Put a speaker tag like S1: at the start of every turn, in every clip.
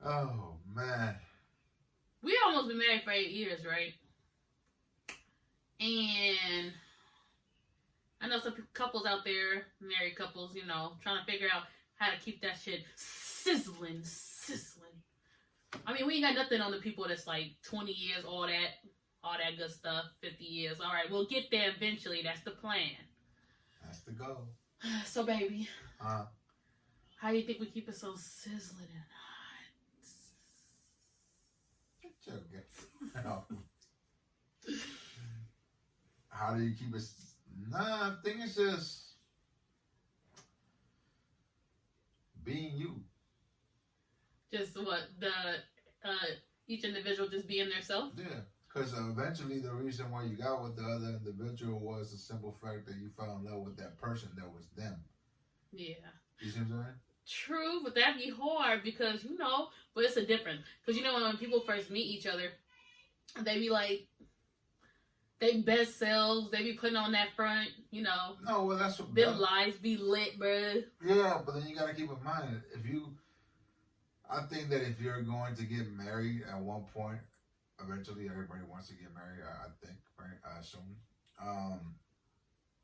S1: Oh man.
S2: We almost been married for 8 years, right? And I know some couples out there, married couples, trying to figure out how to keep that shit sizzling. I mean, we ain't got nothing on the people that's like 20 years, all that good stuff, 50 years. All right, we'll get there eventually. That's the plan.
S1: That's the goal.
S2: So, baby,
S1: Huh?
S2: how do you think we keep it so sizzling and
S1: hot? How do you keep it? Nah, I think it's just being you.
S2: Just what each individual just being their self?
S1: Yeah, because eventually the reason why you got with the other individual was the simple fact that you fell in love with that person that was them.
S2: Yeah.
S1: You see what I'm saying?
S2: True, but that'd be hard because but it's a difference. Because when people first meet each other, they be like they best selves. They be putting on that front,
S1: No, well that's what
S2: them lives be lit, bruh.
S1: Yeah, but then you gotta keep in mind I think that if you're going to get married at one point, eventually everybody wants to get married. I think, right? I assume.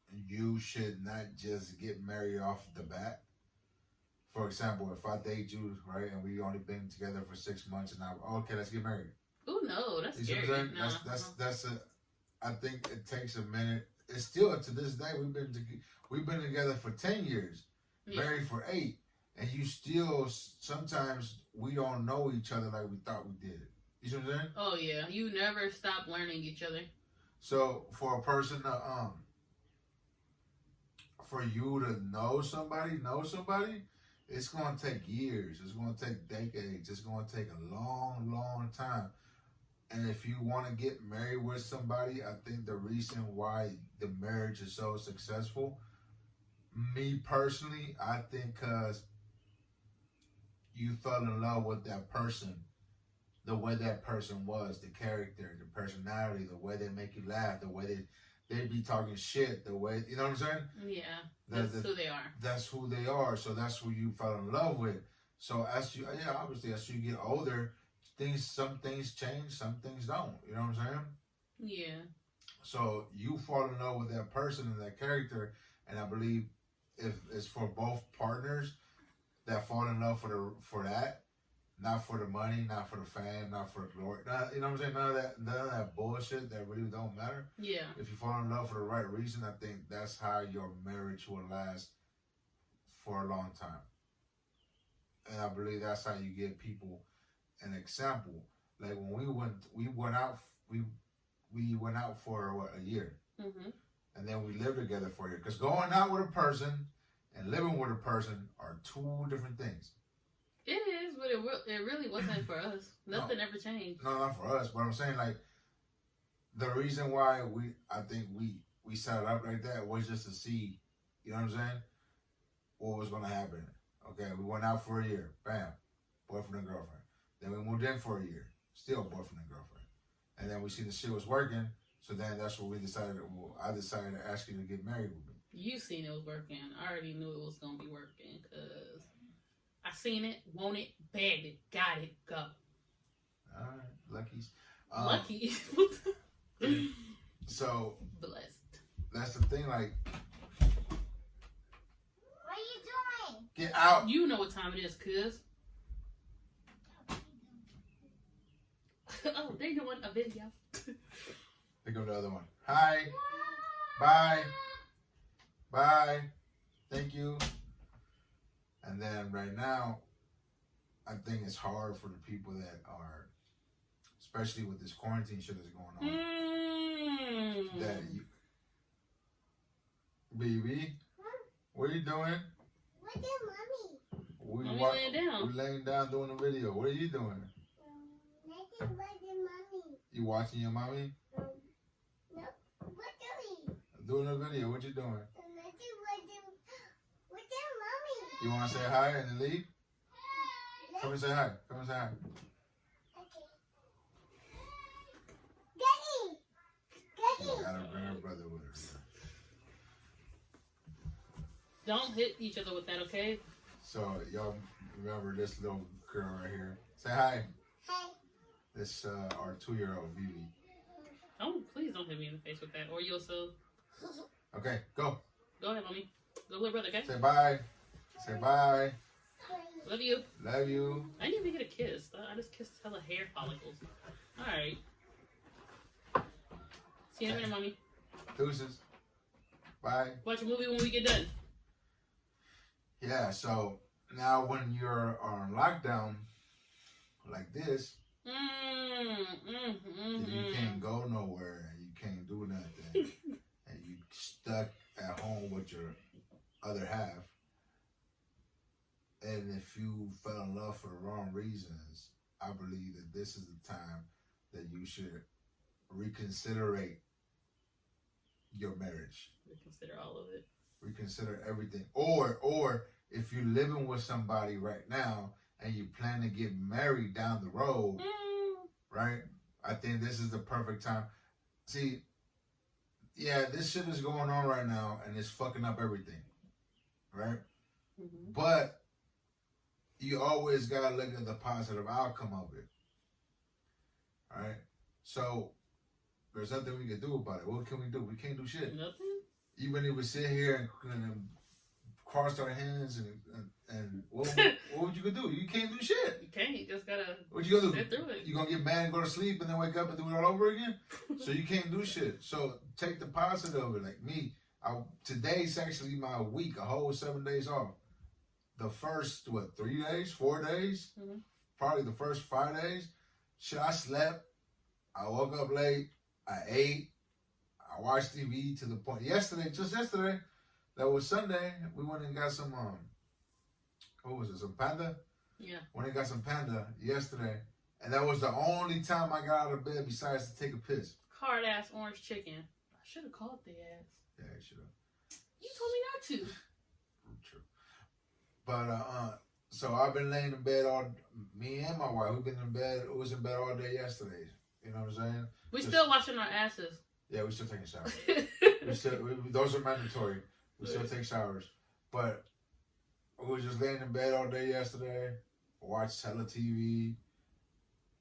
S1: You should not just get married off the bat. For example, if I date you, right, and we only been together for 6 months, and okay, let's get married.
S2: Oh no, that's scary.
S1: No. That's a. I think it takes a minute. It's still to this day we've been together for 10 years, married for 8, and you still sometimes we don't know each other like we thought we did. You see what I'm saying?
S2: Oh yeah, you never stop learning each other.
S1: So for a person to for you to know somebody, it's going to take years. It's going to take decades. It's going to take a long, long time. And if you want to get married with somebody, I think the reason why the marriage is so successful, me personally, I think because you fell in love with that person, the way that person was, the character, the personality, the way they make you laugh, the way they be talking shit, the way, you know what I'm saying?
S2: Yeah, that's who they are.
S1: That's who they are. So that's who you fell in love with. So obviously as you get older, some things change, some things don't. You know what I'm saying?
S2: Yeah.
S1: So you fall in love with that person and that character, and I believe if it's for both partners that fall in love for that, not for the money, not for the fame, not for the glory. You know what I'm saying? None of that bullshit that really don't matter.
S2: Yeah.
S1: If you fall in love for the right reason, I think that's how your marriage will last for a long time. And I believe that's how you give people an example. Like when we went out for a year, and then we lived together for a year. Because going out with a person and living with a person are 2 different things.
S2: It is, but it really wasn't for us. Nothing ever changed.
S1: No, not for us. But I'm saying like the reason why I think we set it up like that was just to see, you know what I'm saying, what was gonna happen. Okay, we went out for a year, bam, boyfriend and girlfriend. Then we moved in for a year, still boyfriend and girlfriend. And then we see the shit was working, so then that's what I decided to ask you to get married with me.
S2: You seen it was working. I already knew it was gonna be working because I seen it, want it, bagged it, got it, go.
S1: Alright, luckies.
S2: Lucky.
S1: So
S2: blessed.
S1: That's the thing, like,
S3: what are you doing?
S1: Get out.
S2: You know what time it is, cuz. Oh, they doing a video.
S1: Pick up the other one. Hi. Bye. Bye. Thank you. And then right now, I think it's hard for the people that are, especially with this quarantine shit that's going on, that you, baby, what are you doing?
S3: What's your mommy?
S2: We laying down.
S1: We're laying down doing a video. What are you doing?
S3: Nothing but your mommy.
S1: You watching your mommy?
S3: No. What doing?
S1: Doing a video. What you doing?
S3: Nothing but your mommy.
S1: You want to say hi and then leave? Come and say hi. Come and say hi.
S3: Okay. Daddy.
S1: She gotta bring her brother with her.
S2: Don't hit each other with that, okay?
S1: So y'all remember this little girl right here. Say hi.
S3: Hey.
S1: This our 2-year-old Vivi.
S2: Oh, please don't hit me in the face with that, or you'll so.
S1: Okay, go.
S2: Go ahead, mommy. Go, little brother. Okay.
S1: Say bye. Say bye.
S2: Love you.
S1: Love you.
S2: I didn't even get a kiss. I just kissed hella hair follicles. All right. See you in a minute, mommy.
S1: Deuces. Bye.
S2: Watch a movie when we get done.
S1: Yeah, so now when you're on lockdown like this, you can't go nowhere and you can't do nothing. And you stuck at home with your other half. And if you fell in love for the wrong reasons, I believe that this is the time that you should reconsider your marriage.
S2: Reconsider all of it.
S1: Reconsider everything. Or if you're living with somebody right now and you plan to get married down the road, right? I think this is the perfect time. See, yeah, this shit is going on right now and it's fucking up everything, right?
S2: Mm-hmm.
S1: But you always gotta look at the positive outcome of it, all right? So there's nothing we can do about it. What can we do? We can't do shit.
S2: Nothing.
S1: Even if we sit here and cross our hands and what would you do? You can't do shit.
S2: You can't. You just gotta.
S1: What you gonna do?
S2: Get through it.
S1: You gonna get mad and go to sleep and then wake up and do it all over again? So you can't do shit. So take the positive of it. Like me, today's actually my week, a whole 7 days off. The first 3 days, 4 days, probably the first 5 days. Shit, I slept. I woke up late. I ate. I watched TV to the point. Just yesterday, that was Sunday. We went and got some. What was it? Some panda.
S2: Yeah.
S1: Went and got some panda yesterday, and that was the only time I got out of bed besides to take a piss.
S2: Hard ass orange chicken. I should have called the ass.
S1: Yeah, you should have.
S2: You told me not to.
S1: True. But so I've been laying in bed me and my wife, we've been in bed. It was in bed all day yesterday. You know what I'm saying?
S2: We still washing our asses.
S1: Yeah, we still taking showers. Those are mandatory. We still take showers. But we were just laying in bed all day yesterday, watched hella TV,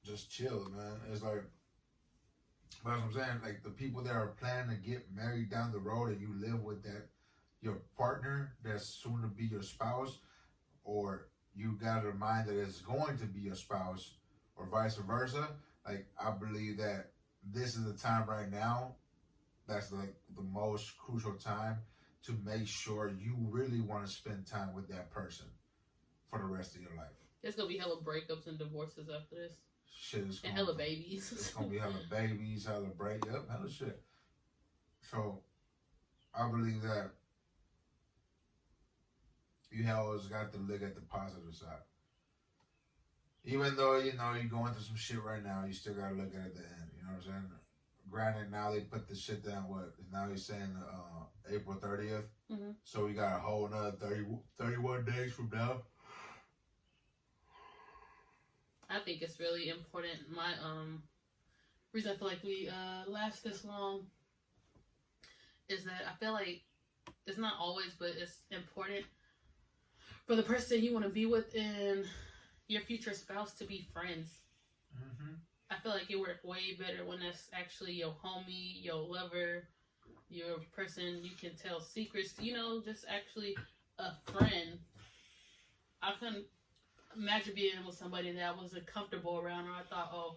S1: just chilled, man. It's like, that's what I'm saying. Like the people that are planning to get married down the road and you live with your partner that's soon to be your spouse, or you got a mind that it's going to be your spouse, or vice versa. Like I believe that this is the time right now. That's like the most crucial time to make sure you really want to spend time with that person for the rest of your life.
S2: There's gonna be hella breakups and divorces after this.
S1: Shit is
S2: and hella babies.
S1: It's gonna be hella babies, hella breakup, hella shit. So I believe that you always got to look at the positive side. Even though, you're going through some shit right now, you still got to look at it at the end. You know what I'm saying? Granted, now they put the shit down, now he's saying April 30th.
S2: Mm-hmm.
S1: So we got a whole another 31 days from now.
S2: I think it's really important. My reason I feel like we last this long is that I feel like it's not always, but it's important for the person you want to be with and your future spouse to be friends.
S1: Mm-hmm.
S2: I feel like it works way better when that's actually your homie, your lover, your person you can tell secrets, just actually a friend. I couldn't imagine being with somebody that I wasn't comfortable around, or I thought, oh,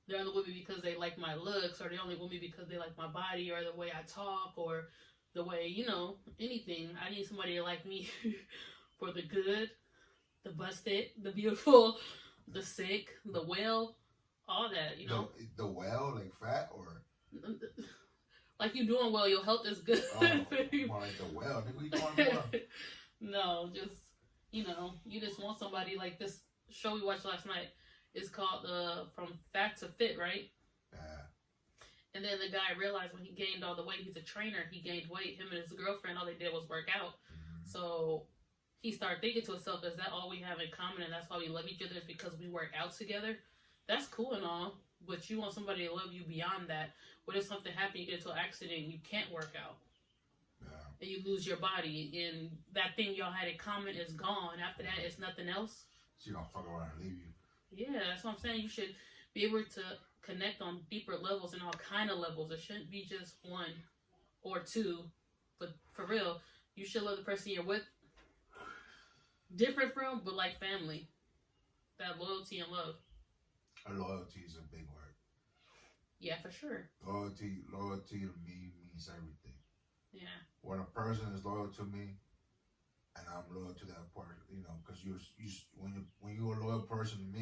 S2: they're only with me because they like my looks, or they're only with me because they like my body, or the way I talk, or the way, anything. I need somebody to like me for the good, the busted, the beautiful, the sick, the well, all that,
S1: The well, like fat, or?
S2: Like you doing well, your health is good.
S1: Oh, more like the well. Nigga, you talking about?
S2: No, just, you just want somebody like this show we watched last night. It's called From Fat to Fit, right?
S1: Yeah.
S2: And then the guy realized when he gained all the weight, he's a trainer, he gained weight. Him and his girlfriend, all they did was work out. Mm-hmm. So he started thinking to himself, is that all we have in common? And that's why we love each other, is because we work out together? That's cool and all, but you want somebody to love you beyond that. What if something happened, you get into an accident, and you can't work out?
S1: Yeah.
S2: And you lose your body, and that thing y'all had in common is gone. After that, it's nothing else.
S1: She don't fuck around and leave you.
S2: Yeah, that's what I'm saying. You should be able to connect on deeper levels and all kind of levels. It shouldn't be just one or two, but for real, you should love the person you're with. Different from, but like family. That loyalty and love.
S1: Loyalty is a big word.
S2: Yeah, for sure.
S1: Loyalty to me means everything.
S2: Yeah.
S1: When a person is loyal to me, and I'm loyal to that person, you know, because when you're a loyal person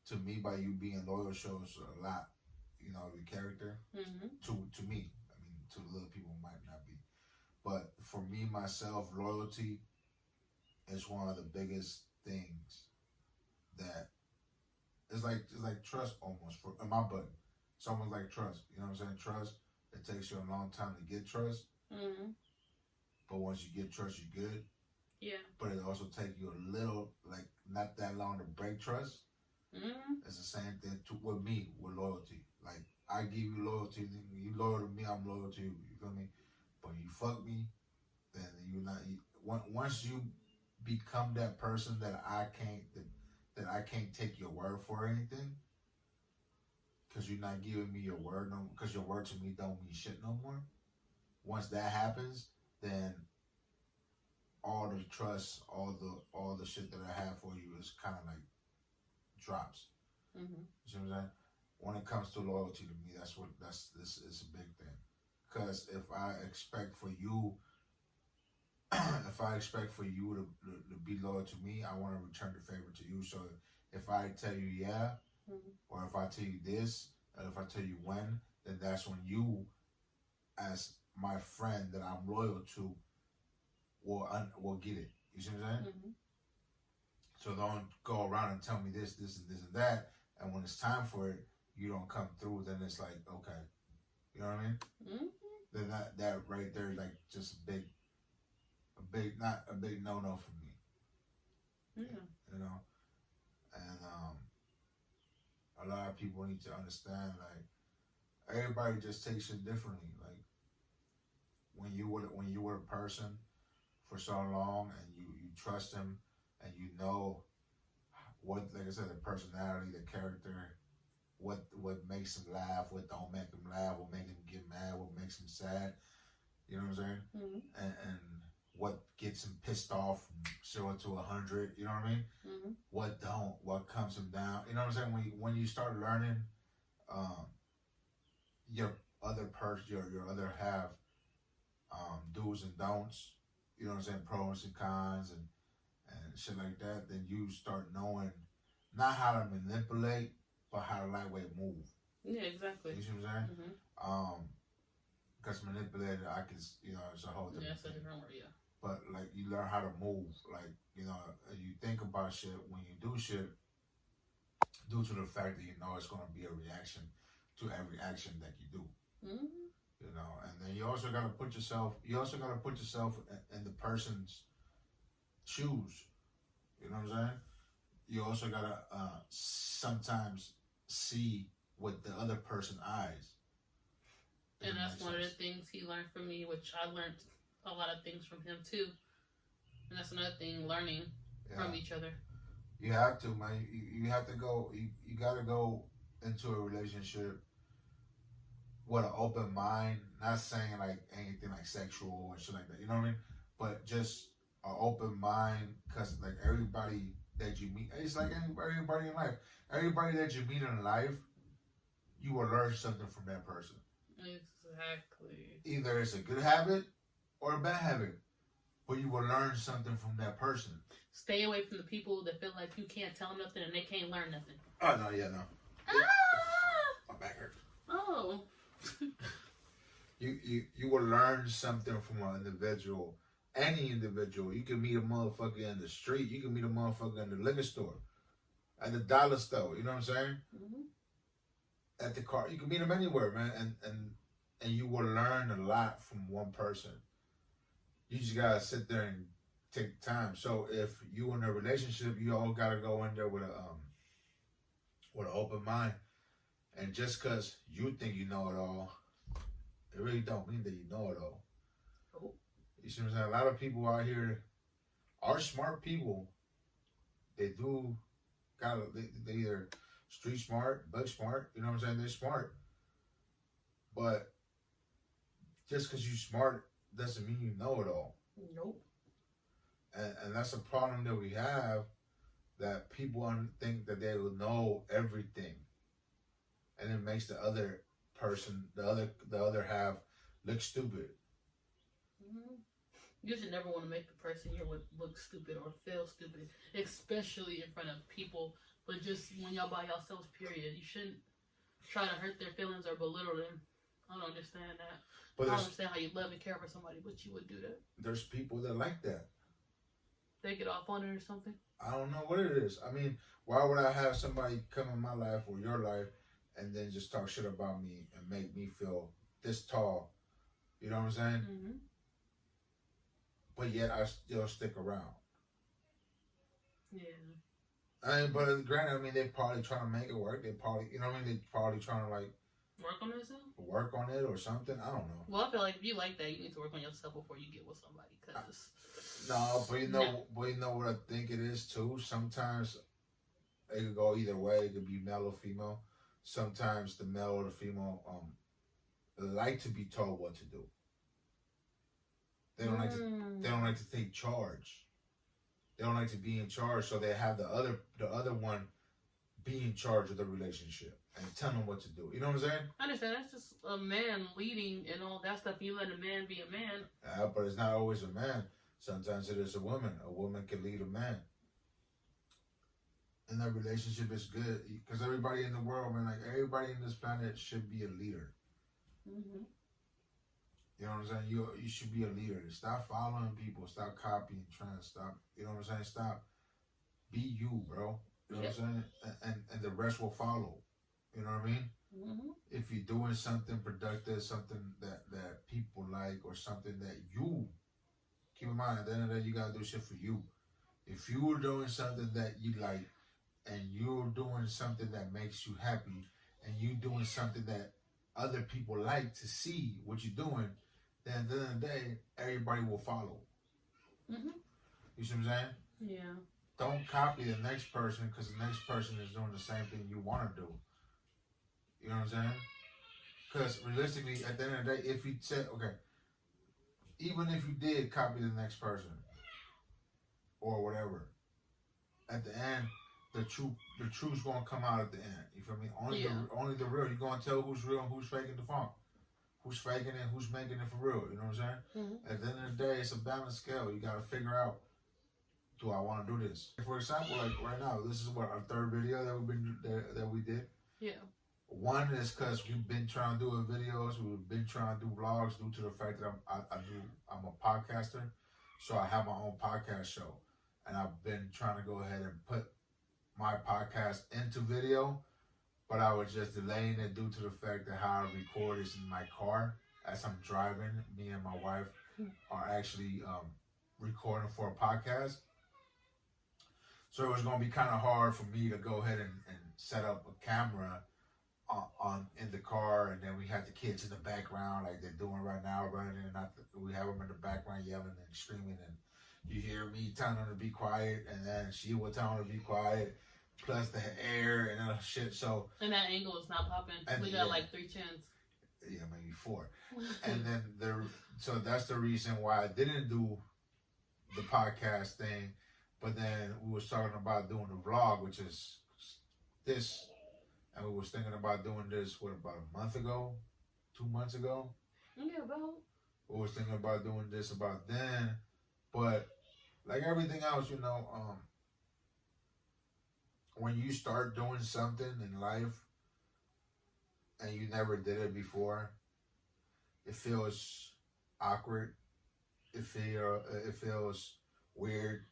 S1: to me by you being loyal shows a lot, you know, your character.
S2: Mm-hmm.
S1: To me, I mean, to the other people might not be, but for me myself, loyalty is one of the biggest things that it's like trust almost for in my book. It's almost like trust. You know what I'm saying? Trust. It takes you a long time to get trust,
S2: Mm-hmm.
S1: but once you get trust, you're good.
S2: Yeah.
S1: But it also takes you a little, like not that long to break trust.
S2: Mm-hmm.
S1: It's the same thing with me with loyalty. Like I give you loyalty, then you loyal to me, I'm loyal to you. You feel me? But you fuck me, then you not. Once you become that person that I can't take your word for anything, because you're not giving me your word no, because your word to me don't mean shit no more. Once that happens, then all the trust, all the shit that I have for you is kind of like drops.
S2: Mm-hmm.
S1: You see what I'm saying? When it comes to loyalty to me, this is a big thing. Because if I expect for you, if I expect for you to be loyal to me, I want to return the favor to you. So if I tell you yeah,
S2: Mm-hmm.
S1: or if I tell you this, or if I tell you when, then that's when you, as my friend that I'm loyal to, will get it. You see what I'm saying?
S2: Mm-hmm.
S1: So don't go around and tell me this, and that, and when it's time for it, you don't come through. Then it's like, okay, you know what I mean?
S2: Mm-hmm.
S1: Then that right there is like just not a big no for me.
S2: Yeah.
S1: You know, and a lot of people need to understand like everybody just takes shit differently. Like when you with a person for so long and you trust him and you know what, like I said, the personality, the character, what makes him laugh, what don't make him laugh, what makes him get mad, what makes him sad. You know what I'm saying?
S2: Mm-hmm.
S1: And what gets him pissed off from 0 to 100. You know what I mean?
S2: Mm-hmm.
S1: What comes him down. You know what I'm saying? When you start learning, um, your your other half, do's and don'ts. You know what I'm saying? Pros and cons and shit like that. Then you start knowing not how to manipulate, but how to lightweight move.
S2: Yeah, exactly.
S1: You see what I'm saying?
S2: Mm-hmm.
S1: Because manipulator, I can, you know, it's a whole different
S2: Yeah, it's a
S1: thing.
S2: different word, yeah.
S1: But like you learn how to move, like you know, you think about shit when you do shit, due to the fact that you know it's gonna be a reaction to every action that you do.
S2: Mm-hmm.
S1: You know, and then you also gotta put yourself. You also gotta put yourself in the person's shoes. You know what I'm saying? You also gotta sometimes see with the other person's eyes.
S2: And that's one of the things he learned from me, which I learned a lot of things from him too. And that's another thing, learning from each other.
S1: You have to, man. You have to go. You gotta go into a relationship with an open mind. Not saying like anything like sexual and shit like that. You know what I mean? But just an open mind, cause like everybody that you meet, it's like everybody in life. Everybody that you meet in life, you will learn something from that person.
S2: Exactly.
S1: Either it's a good habit or a bad habit, but you will learn something from that person.
S2: Stay away from the people that feel like you can't tell them nothing and they can't learn nothing.
S1: Oh no, yeah, no.
S2: Ah!
S1: My back hurts.
S2: Oh.
S1: You will learn something from an individual. Any individual. You can meet a motherfucker in the street. You can meet a motherfucker in the liquor store, at the dollar store. You know what I'm saying?
S2: Mm-hmm.
S1: At the car, you can meet them anywhere, man, and you will learn a lot from one person. You just gotta sit there and take time. So if you in a relationship, you all gotta go in there with an open mind. And just cause you think you know it all, it really don't mean that you know it all.
S2: Oh.
S1: You see what I'm saying? A lot of people out here are smart people they do they either street smart, book smart. You know what I'm saying? They're smart, but just because you smart doesn't mean you know it all.
S2: Nope.
S1: And that's a problem that we have. That people think that they will know everything, and it makes the other person, the other half, look stupid.
S2: Mm-hmm. You should never want to make the person you're with look stupid or feel stupid, especially in front of people. But just when y'all by yourselves, period, you shouldn't try to hurt their feelings or belittle them. I don't understand that.
S1: But
S2: I don't understand how you love and care for somebody, but you would do that.
S1: There's people that like that.
S2: They get off on it or something.
S1: I don't know what it is. I mean, why would I have somebody come in my life or your life and then just talk shit about me and make me feel this tall? You know what I'm saying?
S2: Mm-hmm.
S1: But yet I still stick around.
S2: Yeah.
S1: But granted, I mean, they're probably trying to make it work. They probably, you know what I mean? They probably trying to like
S2: work on yourself.
S1: Work on it or something. I don't know.
S2: Well, I feel like if you like that, you need to work on yourself before you get with somebody. Cause
S1: no, but you know what I think it is too. Sometimes it could go either way. It could be male or female. Sometimes the male or the female like to be told what to do. They don't like to. They don't like to take charge. They don't like to be in charge, so they have the other one be in charge of the relationship and tell them what to do. You know what I'm saying?
S2: I understand. That's just a man leading and all that stuff. You let a man be a man.
S1: But it's not always a man. Sometimes it is a woman. A woman can lead a man. And that relationship is good because everybody in the world, man, like everybody in this planet should be a leader.
S2: Mm-hmm.
S1: You know what I'm saying? You should be a leader. Stop following people. Stop copying, trying to stop. You know what I'm saying? Stop. Be you, bro. You know what I'm saying? And the rest will follow. You know what I mean?
S2: Mm-hmm.
S1: If you're doing something productive, something that people like, or something that you keep in mind, at the end of the day, you gotta do shit for you. If you're doing something that you like, and you're doing something that makes you happy, and you doing something that other people like to see what you're doing, then at the end of the day, everybody will follow.
S2: Mm-hmm.
S1: You see what I'm saying?
S2: Yeah.
S1: Don't copy the next person because the next person is doing the same thing you want to do. You know what I'm saying? Because realistically, at the end of the day, if you said, okay, even if you did copy the next person or whatever, at the end, the truth's gonna come out at the end. You feel me? Only the real. You're gonna tell who's real and who's faking the funk. Who's faking it, who's making it for real. You know what I'm saying?
S2: Mm-hmm.
S1: At the end of the day, it's a balanced scale. You gotta figure out, do I want to do this? For example, like right now, this is what our third video that we did.
S2: Yeah.
S1: One is because we've been trying to do videos, we've been trying to do vlogs due to the fact that I'm a podcaster, so I have my own podcast show, and I've been trying to go ahead and put my podcast into video, but I was just delaying it due to the fact that how I record is in my car as I'm driving. Me and my wife are actually recording for a podcast. So it was going to be kind of hard for me to go ahead and set up a camera on in the car, and then we had the kids in the background like they're doing right now, running we have them in the background yelling and screaming, and you hear me telling them to be quiet, and then she will tell them to be quiet, plus the air and other shit. So
S2: and that angle is not popping. We got like 3 chins.
S1: Yeah, maybe 4. And then so that's the reason why I didn't do the podcast thing. But then we was talking about doing the vlog, which is this, and we was thinking about doing this, about a month ago, 2 months ago?
S2: Yeah, about.
S1: We was thinking about doing this about then, but like everything else, you know, when you start doing something in life and you never did it before, it feels awkward. It feels weird.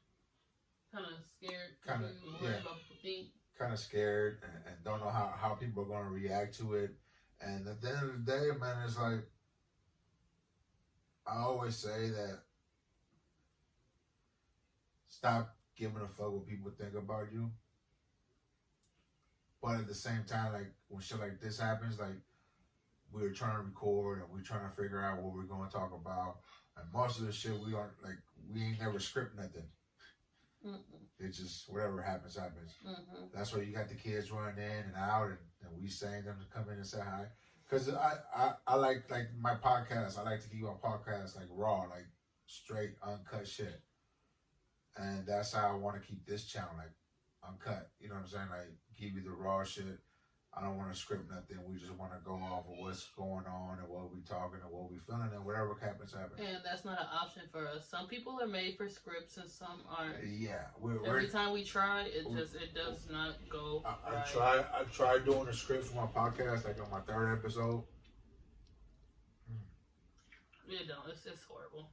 S2: Kind of scared.
S1: Kind of, yeah.
S2: About people think.
S1: Kind of scared and don't know how people are going to react to it. And at the end of the day, man, it's like, I always say that stop giving a fuck what people think about you. But at the same time, like, when shit like this happens, like, we're trying to record and we're trying to figure out what we're going to talk about. And most of the shit we ain't never script nothing. It's just whatever happens, happens.
S2: Mm-hmm.
S1: That's why you got the kids running in and out, and we saying them to come in and say hi. Because I like my podcast. I like to keep my podcast like raw, like straight, uncut shit. And that's how I want to keep this channel, like uncut. You know what I'm saying? Like give you the raw shit. I don't want to script nothing. We just want to go off of what's going on and what we talking and what we feeling and whatever happens, happens.
S2: And that's not an option for us. Some people are made for scripts and some aren't.
S1: Yeah,
S2: Every time we try, it does not go.
S1: I tried doing a script for my podcast, like on my 3rd episode.
S2: You don't. It's horrible.